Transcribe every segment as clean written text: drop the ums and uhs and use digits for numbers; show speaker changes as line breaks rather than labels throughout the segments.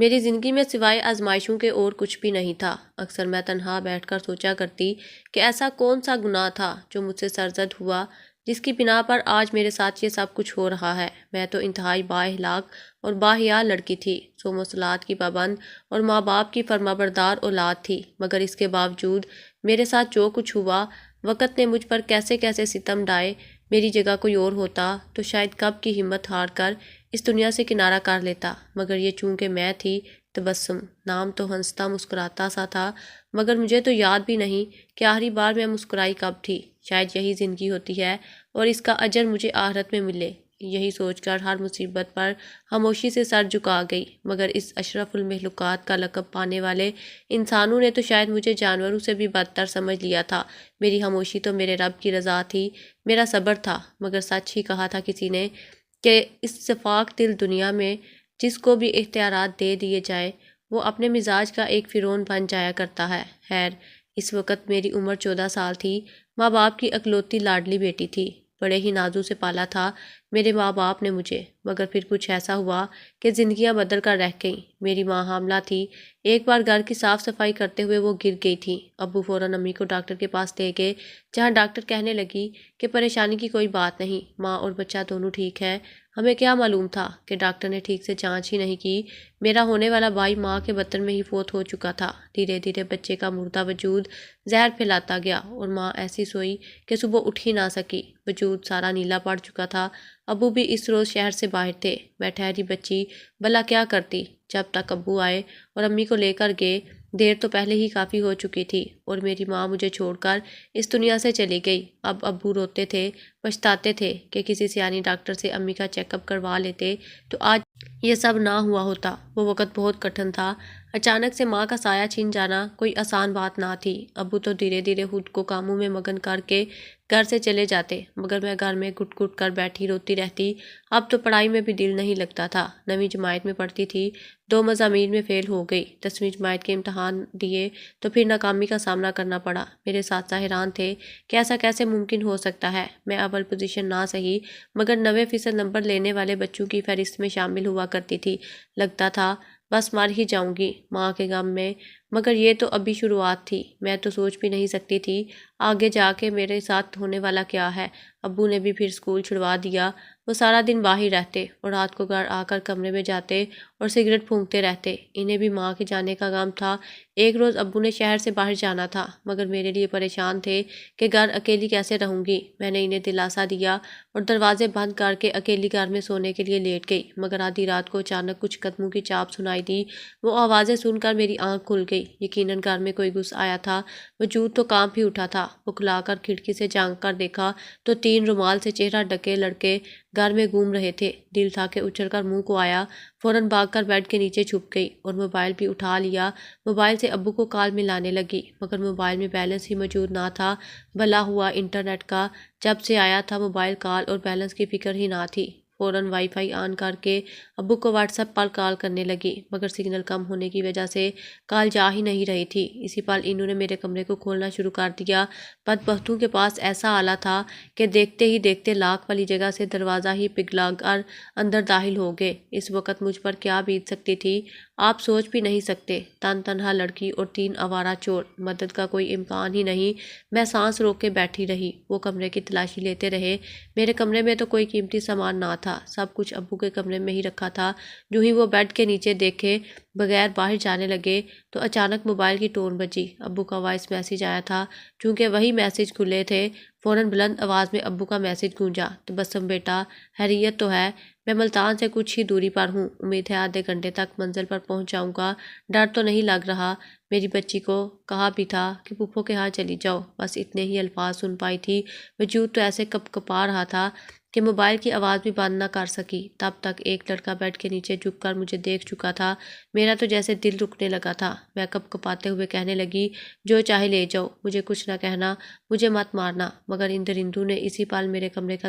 میری زندگی میں سوائے آزمائشوں کے اور کچھ بھی نہیں تھا۔ اکثر میں تنہا بیٹھ کر سوچا کرتی کہ ایسا کون سا گناہ تھا جو مجھ سے سرزد ہوا، جس کی بنا پر آج میرے ساتھ یہ سب کچھ ہو رہا ہے۔ میں تو انتہائی بااخلاق اور باحیا لڑکی تھی، صوم و صلات کی پابند اور ماں باپ کی فرمانبردار اولاد تھی، مگر اس کے باوجود میرے ساتھ جو کچھ ہوا، وقت نے مجھ پر کیسے کیسے ستم ڈھائے۔ میری جگہ کوئی اور ہوتا تو شاید کب کی ہمت ہار کر اس دنیا سے کنارہ کر لیتا، مگر یہ چونکہ میں تھی۔ تبسم نام تو ہنستا مسکراتا سا تھا، مگر مجھے تو یاد بھی نہیں کہ آخری بار میں مسکرائی کب تھی۔ شاید یہی زندگی ہوتی ہے اور اس کا اجر مجھے آخرت میں ملے، یہی سوچ کر ہر مصیبت پر خاموشی سے سر جھکا گئی۔ مگر اس اشرف المخلوقات کا لقب پانے والے انسانوں نے تو شاید مجھے جانوروں سے بھی بدتر سمجھ لیا تھا۔ میری خاموشی تو میرے رب کی رضا تھی، میرا صبر تھا، مگر سچ ہی کہا تھا کسی نے کہ اس شفاق دل دنیا میں جس کو بھی اختیارات دے دیے جائے وہ اپنے مزاج کا ایک فرعون بن جایا کرتا ہے۔ خیر، اس وقت میری عمر 14 سال تھی، ماں باپ کی اکلوتی لاڈلی بیٹی تھی۔ بڑے ہی نازوں سے پالا تھا میرے ماں باپ نے مجھے، مگر پھر کچھ ایسا ہوا کہ زندگیاں بدل کر رہ گئیں۔ میری ماں حاملہ تھی، ایک بار گھر کی صاف صفائی کرتے ہوئے وہ گر گئی تھی۔ ابو فوراً امی کو ڈاکٹر کے پاس لے گئے، جہاں ڈاکٹر کہنے لگی کہ پریشانی کی کوئی بات نہیں، ماں اور بچہ دونوں ٹھیک ہے۔ ہمیں کیا معلوم تھا کہ ڈاکٹر نے ٹھیک سے جانچ ہی نہیں کی۔ میرا ہونے والا بھائی ماں کے بطن میں ہی فوت ہو چکا تھا۔ دھیرے دھیرے بچے کا مردہ وجود زہر پھیلاتا گیا اور ماں ایسی سوئی کہ صبح اٹھ ہی نہ سکی، وجود سارا نیلا پڑ چکا تھا۔ ابو بھی اس روز شہر سے باہر تھے۔ میں ٹھہری بچی بھلا کیا کرتی جب تک ابو آئے اور امی کو لے کر گئے۔ دیر تو پہلے ہی کافی ہو چکی تھی اور میری ماں مجھے چھوڑ کر اس دنیا سے چلی گئی۔ اب ابو روتے تھے، پچھتاتے تھے کہ کسی سیانی ڈاکٹر سے امی کا چیک اپ کروا لیتے تو آج یہ سب نہ ہوا ہوتا۔ وہ وقت بہت کٹھن تھا۔ اچانک سے ماں کا سایہ چھن جانا کوئی آسان بات نہ تھی۔ ابو تو دھیرے دھیرے خود کو کاموں میں مگن کر کے گھر سے چلے جاتے، مگر میں گھر میں گھٹ گھٹ کر بیٹھی روتی رہتی۔ اب تو پڑھائی میں بھی دل نہیں لگتا تھا۔ 9ویں جماعت میں پڑھتی تھی، 2 مضامین میں فیل ہو گئی۔ 10ویں جماعت کے امتحان دیے تو پھر ناکامی کا سامنا کرنا پڑا۔ میرے اساتذہ حیران تھے کہ ایسا کیسے ممکن ہو سکتا ہے۔ میں اول پوزیشن نہ سہی مگر 90% نمبر لینے والے بچوں کی فہرست میں شامل ہوا کرتی تھی۔ لگتا تھا بس مر ہی جاؤں گی ماں کے غم میں، مگر یہ تو ابھی شروعات تھی۔ میں تو سوچ بھی نہیں سکتی تھی آگے جا کے میرے ساتھ ہونے والا کیا ہے۔ ابو نے بھی پھر اسکول چھڑوا دیا۔ وہ سارا دن باہر رہتے اور رات کو گھر آ کر کمرے میں جاتے اور سگریٹ پھونکتے رہتے۔ انہیں بھی ماں کے جانے کا غم تھا۔ ایک روز ابو نے شہر سے باہر جانا تھا، مگر میرے لیے پریشان تھے کہ گھر اکیلی کیسے رہوں گی۔ میں نے انہیں دلاسا دیا اور دروازے بند کر کے اکیلی گھر میں سونے کے لیے لیٹ گئی، مگر آدھی رات کو اچانک کچھ قدموں کی چاپ سنائی دی۔ وہ آوازیں سن کر میری آنکھ کھل گئی۔ یقیناً گھر میں کوئی گھس آیا تھا۔ وجود تو کانپ ہی اٹھا تھا۔ بکھلا کر کھڑکی سے جھانک کر دیکھا تو 3 رومال سے چہرہ ڈھکے لڑکے گھر میں گھوم رہے تھے۔ دل تھا کہ اچھل کر منہ کو آیا، فوراً بھاگ کر بیڈ کے نیچے چھپ گئی اور موبائل بھی اٹھا لیا۔ موبائل سے ابو کو کال ملانے لگی، مگر موبائل میں بیلنس ہی موجود نہ تھا۔ بھلا ہوا انٹرنیٹ کا جب سے آیا تھا موبائل کال اور بیلنس کی فکر ہی نہ تھی۔ فوراً وائی فائی آن کر کے ابو کو واٹس ایپ پر کال کرنے لگی، مگر سگنل کم ہونے کی وجہ سے کال جا ہی نہیں رہی تھی۔ اسی پل انہوں نے میرے کمرے کو کھولنا شروع کر دیا۔ بدبختوں کے پاس ایسا آلہ تھا کہ دیکھتے ہی دیکھتے لاک والی جگہ سے دروازہ ہی پگھلا کر اندر داخل ہو گئے۔ اس وقت مجھ پر کیا بیت سکتی تھی آپ سوچ بھی نہیں سکتے۔ تنہا لڑکی اور 3 آوارہ چور، مدد کا کوئی امکان ہی نہیں۔ میں سانس روک کے بیٹھی رہی۔ وہ کمرے کی تلاشی لیتے رہے۔ میرے کمرے میں تو کوئی قیمتی سامان نہ تھا، سب کچھ ابو کے کمرے میں ہی رکھا تھا۔ جو ہی وہ بیڈ کے نیچے دیکھے بغیر باہر جانے لگے تو اچانک موبائل کی ٹون بجی۔ ابو کا وائس میسیج آیا تھا۔ چونکہ وہی میسیج کھلے تھے، فوراً بلند آواز میں ابو کا میسیج گونجا۔ تبسم بیٹا، خیریت تو ہے؟ میں ملتان سے کچھ ہی دوری پر ہوں، امید ہے آدھے گھنٹے تک منزل پر پہنچ جاؤں گا، ڈر تو نہیں لگ رہا؟ میری بچی کو کہا بھی تھا کہ پھپھو کے ہاں چلی جاؤ، بس اتنے ہی الفاظ سن پائی تھی۔ وجود تو ایسے کپ کپا رہا تھا کہ موبائل کی آواز بھی بند نہ کر سکی۔ تب تک ایک لڑکا بیڈ کے نیچے جھک کر مجھے دیکھ چکا تھا۔ میرا تو جیسے دل رکنے لگا تھا۔ میں کپ کپاتے ہوئے کہنے لگی، جو چاہے لے جاؤ، مجھے کچھ نہ کہنا، مجھے مت مارنا، مگر ان درندوں نے اسی پل میرے کمرے کا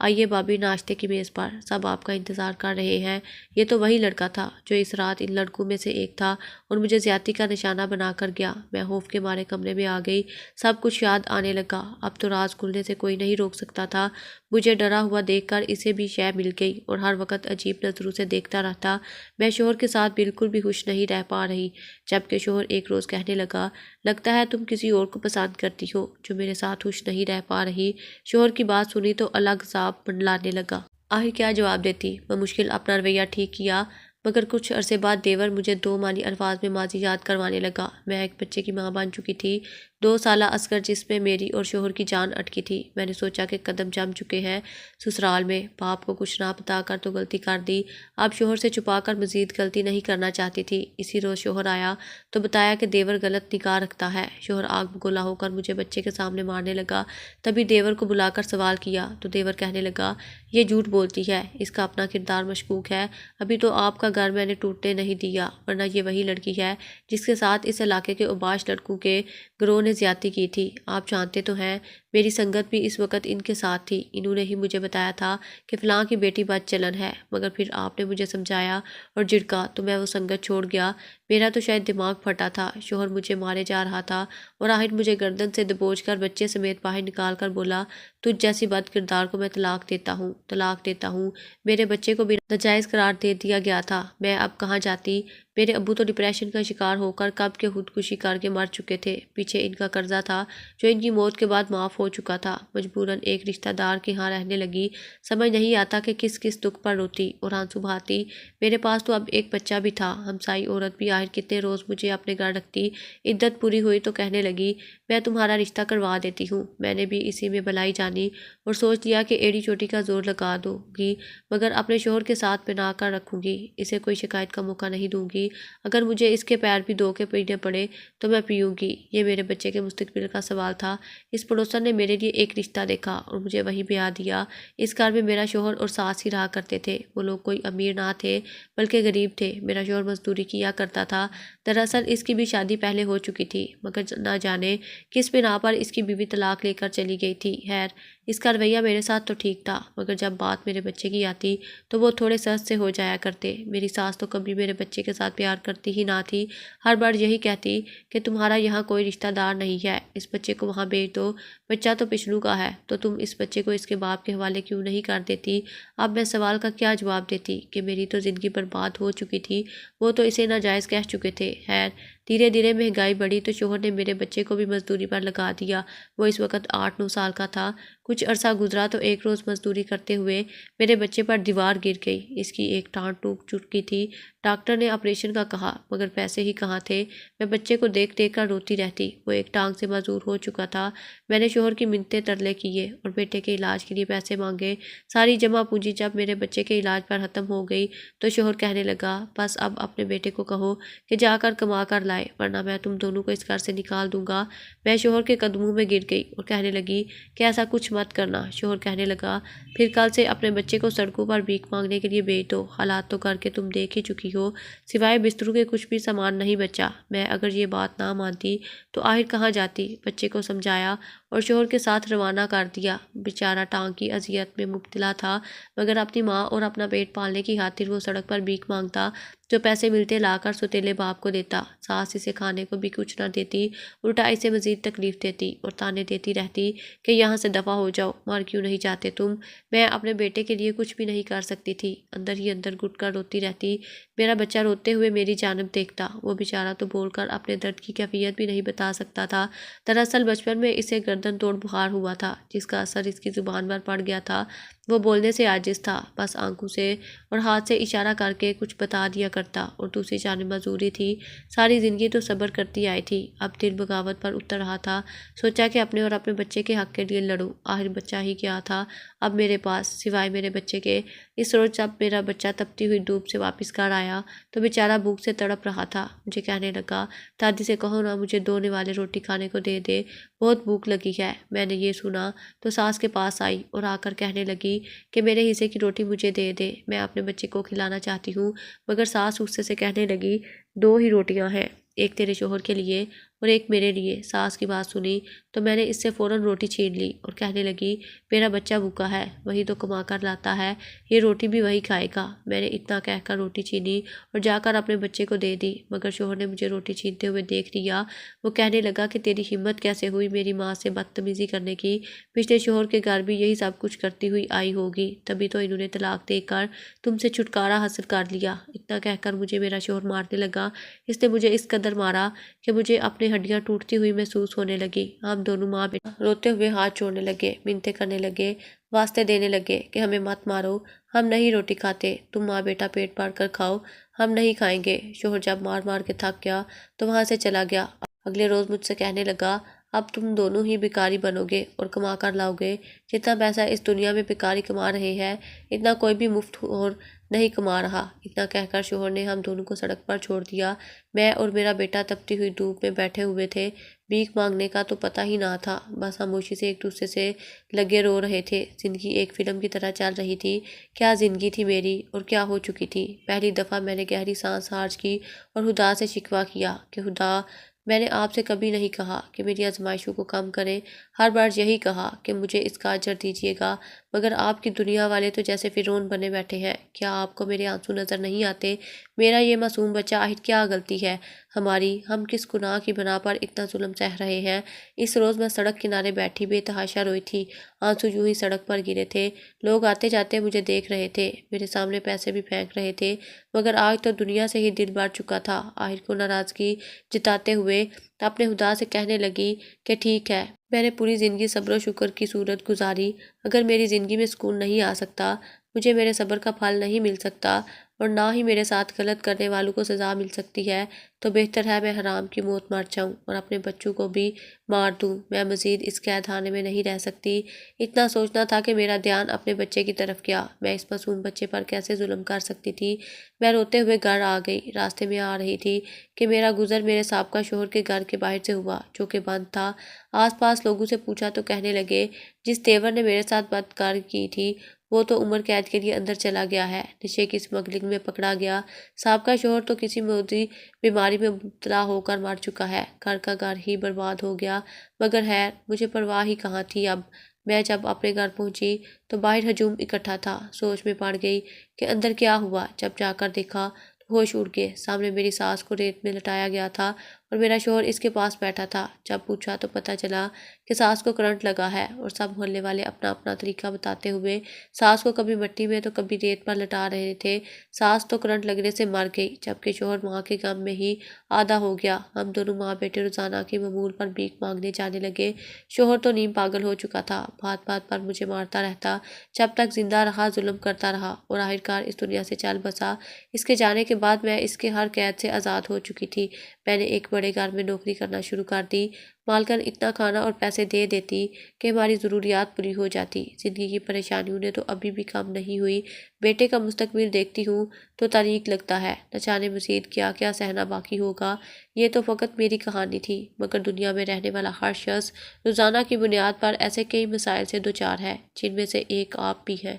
آئیے بابی، ناشتے کی میز پر، سب آپ کا انتظار کر رہے ہیں۔ یہ تو وہی لڑکا تھا جو اس رات ان لڑکوں میں سے ایک تھا اور مجھے زیادتی کا نشانہ بنا کر گیا۔ میں خوف کے مارے کمرے میں آ گئی، سب کچھ یاد آنے لگا۔ اب تو راز کھلنے سے کوئی نہیں روک سکتا تھا۔ مجھے ڈرا ہوا دیکھ کر اسے بھی شے مل گئی اور ہر وقت عجیب نظروں سے دیکھتا رہتا۔ میں شوہر کے ساتھ بالکل بھی خوش نہیں رہ پا رہی، جبکہ شوہر ایک روز کہنے لگا، لگتا ہے تم کسی اور کو پسند کرتی ہو جو میرے ساتھ خوش نہیں رہ پا رہی۔ شوہر کی بات سنی تو الگ عذاب منڈلانے لگا۔ آخر کیا جواب دیتی؟ بمشکل اپنا رویہ ٹھیک کیا، مگر کچھ عرصے بعد دیور مجھے دو معنی الفاظ میں ماضی یاد کروانے لگا۔ میں ایک بچے کی ماں بن چکی تھی، 2 سالہ اصغر جس میں میری اور شوہر کی جان اٹکی تھی۔ میں نے سوچا کہ قدم جم چکے ہیں سسرال میں، باپ کو کچھ نہ بتا کر تو غلطی کر دی، اب شوہر سے چھپا کر مزید غلطی نہیں کرنا چاہتی تھی۔ اسی روز شوہر آیا تو بتایا کہ دیور غلط نگاہ رکھتا ہے۔ شوہر آگ بگولا ہو کر مجھے بچے کے سامنے مارنے لگا۔ تبھی دیور کو بلا کر سوال کیا تو دیور کہنے لگا، یہ جھوٹ بولتی ہے، اس کا اپنا کردار مشکوک ہے، ابھی تو آپ کا گھر میں نے ٹوٹنے نہیں دیا، ورنہ یہ وہی لڑکی ہے جس کے ساتھ اس علاقے کے اوباش لڑکوں کے گروہ نے زیادتی کی تھی۔ آپ جانتے تو ہیں میری سنگت بھی اس وقت ان کے ساتھ تھی، انہوں نے ہی مجھے بتایا تھا کہ فلاں کی بیٹی بد چلن ہے، مگر پھر آپ نے مجھے سمجھایا اور جھڑکا تو میں وہ سنگت چھوڑ گیا۔ میرا تو شاید دماغ پھٹا تھا۔ شوہر مجھے مارے جا رہا تھا اور آخر مجھے گردن سے دبوچ کر بچے سمیت باہر نکال کر بولا، تجھ جیسی بد کردار کو میں طلاق دیتا ہوں، طلاق دیتا ہوں۔ میرے بچے کو بھی ناجائز قرار دے دیا گیا تھا، میں اب کہاں جاتی؟ میرے ابو تو ڈپریشن کا شکار ہو کر کب کے خودکشی کر کے مر چکے تھے، پیچھے ان کا قرضہ تھا جو ان کی موت کے بعد معاف ہو چکا تھا۔ مجبوراً ایک رشتہ دار کے ہاں رہنے لگی، سمجھ نہیں آتا کہ کس کس دکھ پر روتی اور آنسو بہاتی۔ میرے پاس تو اب ایک بچہ بھی تھا۔ ہمسائی عورت بھی آخر کتنے روز مجھے اپنے گھر رکھتی۔ عدت پوری ہوئی تو کہنے لگی، میں تمہارا رشتہ کروا دیتی ہوں۔ میں نے بھی اسی میں بھلائی جانی اور سوچ لیا کہ ایڑی چوٹی کا زور لگا دوں گی، مگر اپنے شوہر کے ساتھ بنا کر رکھوں گی، اسے کوئی شکایت کا موقع نہیں دوں گی۔ اگر مجھے اس کے پیر بھی دھو کے پینے پڑے تو میں پیوں گی۔ یہ میرے بچے کے مستقبل کا سوال تھا۔ اس پڑوسن نے میرے لیے ایک رشتہ دیکھا اور مجھے وہیں بیاہ دیا۔ اس گھر میں میرا شوہر اور ساس ہی رہا کرتے تھے۔ وہ لوگ کوئی امیر نہ تھے بلکہ غریب تھے۔ میرا شوہر مزدوری کیا کرتا تھا۔ دراصل اس کی بھی شادی پہلے ہو چکی تھی، مگر نہ جانے کس بنا پر اس کی بیوی طلاق لے کر چلی گئی تھی۔ خیر، اس کا رویہ میرے ساتھ تو ٹھیک تھا، مگر جب بات میرے بچے کی آتی تو وہ تھوڑے سخت سے ہو جایا کرتے۔ میری ساس تو کبھی میرے بچے کے ساتھ پیار کرتی ہی نہ تھی، ہر بار یہی کہتی کہ تمہارا یہاں کوئی رشتہ دار نہیں ہے، اس بچے کو وہاں بھیج دو، بچہ تو پچھلو کا ہے، تو تم اس بچے کو اس کے باپ کے حوالے کیوں نہیں کر دیتی؟ اب میں سوال کا کیا جواب دیتی کہ میری تو زندگی برباد ہو چکی تھی، وہ تو اسے ناجائز کہہ چکے تھے۔ خیر، دھیرے دھیرے مہنگائی بڑھی تو شوہر نے میرے بچے کو بھی مزدوری پر لگا دیا۔ وہ اس وقت 8-9 سال کا تھا۔ کچھ عرصہ گزرا تو ایک روز مزدوری کرتے ہوئے میرے بچے پر دیوار گر گئی، اس کی ایک ٹانگ ٹوٹ چکی تھی۔ ڈاکٹر نے آپریشن کا کہا، مگر پیسے ہی کہاں تھے۔ میں بچے کو دیکھ دیکھ کر روتی رہتی، وہ ایک ٹانگ سے معذور ہو چکا تھا۔ میں نے شوہر کی منتیں ترلے کیے اور بیٹے کے علاج کے لیے پیسے مانگے۔ ساری جمع پونجی جب میرے بچے کے علاج پر ختم ہو گئی تو شوہر کہنے لگا، بس اب اپنے بیٹے کو کہو کہ جا کر کما کر لائے، ورنہ میں تم دونوں کو اس گھر سے نکال دوں گا۔ میں شوہر کے قدموں میں گر گئی اور کہنے لگی کہ ایسا کچھ مت کرنا۔ شوہر کہنے لگا، پھر کل سے اپنے بچے کو سڑکوں پر بھیک مانگنے کے لیے بھیج دو، حالات تو کر کے تم دیکھ ہی چکی ہو، سوائے بستروں کے کچھ بھی سامان نہیں بچا۔ میں اگر یہ بات نہ مانتی تو آخر کہاں جاتی؟ بچے کو سمجھایا اور شوہر کے ساتھ روانہ کر دیا۔ بیچارہ ٹانگ کی اذیت میں مبتلا تھا، مگر اپنی ماں اور اپنا پیٹ پالنے کی خاطر وہ سڑک پر بھیک مانگتا، جو پیسے ملتے لا کر سوتیلے باپ کو دیتا۔ ساس اسے کھانے کو بھی کچھ نہ دیتی، الٹا اسے مزید تکلیف دیتی اور تانے دیتی رہتی کہ یہاں سے دفع ہو جاؤ، مر کیوں نہیں جاتے تم؟ میں اپنے بیٹے کے لیے کچھ بھی نہیں کر سکتی تھی، اندر ہی اندر گھٹ کر روتی رہتی۔ میرا بچہ روتے ہوئے میری جانب دیکھتا، وہ بیچارہ تو بول کر اپنے درد کی کیفیت بھی نہیں بتا سکتا تھا۔ دراصل بچپن میں اسے گردن توڑ بخار ہوا تھا، جس کا اثر اس کی زبان پر پڑ گیا تھا۔ وہ بولنے سے عاجز تھا، بس آنکھوں سے اور ہاتھ سے اشارہ کر کے کچھ بتا دیا کرتا، اور دوسری جانب معذوری تھی۔ ساری زندگی تو صبر کرتی آئی تھی، اب دل بغاوت پر اتر رہا تھا۔ سوچا کہ اپنے اور اپنے بچے کے حق کے لیے لڑوں۔ آخر بچہ ہی کیا تھا اب میرے پاس سوائے میرے بچے کے۔ اس روز جب میرا بچہ تپتی ہوئی دھوپ سے واپس گھر آیا تو بیچارہ بھوک سے تڑپ رہا تھا۔ مجھے کہنے لگا، دادی سے کہو نا مجھے 2 نوالے روٹی کھانے کو دے دے، بہت بھوک لگی ہے۔ میں نے یہ سنا تو ساس کے پاس آئی اور آ کر کہنے لگی کہ میرے حصے کی روٹی مجھے دے دے، میں اپنے بچے کو کھلانا چاہتی ہوں۔ مگر ساس غصے سے کہنے لگی، 2 ہی روٹیاں ہیں، ایک تیرے شوہر کے لیے اور ایک میرے لیے۔ ساس کی بات سنی تو میں نے اس سے فوراً روٹی چھین لی اور کہنے لگی، میرا بچہ بھوکا ہے، وہی تو کما کر لاتا ہے، یہ روٹی بھی وہی کھائے گا۔ میں نے اتنا کہہ کر روٹی چھینی اور جا کر اپنے بچے کو دے دی، مگر شوہر نے مجھے روٹی چھینتے ہوئے دیکھ لیا۔ وہ کہنے لگا کہ تیری ہمت کیسے ہوئی میری ماں سے بدتمیزی کرنے کی، پچھلے شوہر کے گھر بھی یہی سب کچھ کرتی ہوئی آئی ہوگی، تبھی تو انہوں نے طلاق دے کر تم سے چھٹکارا حاصل کر لیا۔ اتنا کہہ کر مجھے میرا شوہر مارنے لگا۔ اس نے مجھے اس قدر مارا کہ مجھے اپنی ہڈیاں ٹوٹتی ہوئی محسوس ہونے لگی۔ ہم دونوں ماں بیٹا روتے ہوئے ہاتھ جوڑنے لگے، منتیں کرنے لگے، واسطے دینے لگے کہ ہمیں مت مارو، ہم نہیں روٹی کھاتے، تم ماں بیٹا پیٹ بھر کر کھاؤ، ہم نہیں کھائیں گے۔ شوہر جب مار مار کے تھک گیا تو وہاں سے چلا گیا۔ اگلے روز مجھ سے کہنے لگا، اب تم دونوں ہی بیکاری بنو گے اور کما کر لاؤ گے، جتنا پیسہ اس دنیا میں بیکاری کما رہے ہیں اتنا کوئی بھی مفت اور نہیں کما رہا۔ اتنا کہہ کر شوہر نے ہم دونوں کو سڑک پر چھوڑ دیا۔ میں اور میرا بیٹا تپتی ہوئی دھوپ میں بیٹھے ہوئے تھے، بھیک مانگنے کا تو پتہ ہی نہ تھا، بس خاموشی سے ایک دوسرے سے لگے رو رہے تھے۔ زندگی ایک فلم کی طرح چل رہی تھی۔ کیا زندگی تھی میری اور کیا ہو چکی تھی۔ پہلی دفعہ میں نے گہری سانس خارج کی اور خدا سے شکوہ کیا کہ خدا، میں نے آپ سے کبھی نہیں کہا کہ میری آزمائشوں کو کم کریں، ہر بار یہی کہا کہ مجھے اس کا اجر دیجیے گا، مگر آپ کی دنیا والے تو جیسے فرعون بنے بیٹھے ہیں۔ کیا آپ کو میرے آنسو نظر نہیں آتے؟ میرا یہ معصوم بچہ آخر کیا غلطی ہے ہماری، ہم کس گناہ کی بنا پر اتنا ظلم سہ رہے ہیں۔ اس روز میں سڑک کنارے بیٹھی بے تحاشا روئی تھی، آنسو یوں ہی سڑک پر گرے تھے۔ لوگ آتے جاتے مجھے دیکھ رہے تھے، میرے سامنے پیسے بھی پھینک رہے تھے، مگر آج تو دنیا سے ہی دل بھر چکا تھا۔ آخر کو ناراضگی جتاتے ہوئے اپنے خدا سے کہنے لگی کہ ٹھیک ہے، میں نے پوری زندگی صبر و شکر کی صورت گزاری، اگر میری زندگی میں سکون نہیں آ سکتا، مجھے میرے صبر کا پھل نہیں مل سکتا اور نہ ہی میرے ساتھ غلط کرنے والوں کو سزا مل سکتی ہے، تو بہتر ہے میں حرام کی موت مر جاؤں اور اپنے بچوں کو بھی مار دوں۔ میں مزید اس قید خانے میں نہیں رہ سکتی۔ اتنا سوچنا تھا کہ میرا دھیان اپنے بچے کی طرف گیا۔ میں اس معصوم بچے پر کیسے ظلم کر سکتی تھی۔ میں روتے ہوئے گھر آ گئی۔ راستے میں آ رہی تھی کہ میرا گزر میرے سابقہ شوہر کے گھر کے باہر سے ہوا، جو کہ بند تھا۔ آس پاس لوگوں سے پوچھا تو کہنے لگے، جس دیور نے میرے ساتھ بدکاری کی تھی وہ تو عمر قید کے لیے اندر چلا گیا ہے، نشے کی اسمگلنگ میں پکڑا گیا۔ سابقہ شوہر تو کسی موذی بیماری میں مبتلا ہو کر مر چکا ہے، گھر کا گھر ہی برباد ہو گیا، مگر خیر مجھے پرواہ ہی کہاں تھی اب۔ میں جب اپنے گھر پہنچی تو باہر ہجوم اکٹھا تھا، سوچ میں پڑ گئی کہ اندر کیا ہوا۔ جب جا کر دیکھا تو ہوش اڑ گئے، سامنے میری ساس کو ریت میں لٹایا گیا تھا اور میرا شوہر اس کے پاس بیٹھا تھا۔ جب پوچھا تو پتہ چلا کہ ساس کو کرنٹ لگا ہے اور سب محلے والے اپنا اپنا طریقہ بتاتے ہوئے ساس کو کبھی مٹی میں تو کبھی ریت پر لٹا رہے تھے۔ ساس تو کرنٹ لگنے سے مر گئی، جبکہ شوہر ماں کے غم میں ہی آدھا ہو گیا۔ ہم دونوں ماں بیٹے روزانہ کی معمول پر بھیک مانگنے جانے لگے۔ شوہر تو نیم پاگل ہو چکا تھا، بات بات پر مجھے مارتا رہتا، جب تک زندہ رہا ظلم کرتا رہا اور آخرکار اس دنیا سے چل بسا۔ اس کے جانے کے بعد میں اس کے ہر قید سے آزاد ہو چکی تھی۔ میں نے ایک بڑے گھر میں نوکری کرنا شروع کر دی۔ مالکن اتنا کھانا اور پیسے دے دیتی کہ ہماری ضروریات پوری ہو جاتی۔ زندگی کی پریشانیوں نے تو ابھی بھی کم نہیں ہوئی۔ بیٹے کا مستقبل دیکھتی ہوں تو تاریک لگتا ہے، نہ جانے مزید کیا کیا سہنا باقی ہوگا۔ یہ تو فقط میری کہانی تھی، مگر دنیا میں رہنے والا ہر شخص روزانہ کی بنیاد پر ایسے کئی مسائل سے دوچار ہے، جن میں سے ایک آپ بھی ہیں۔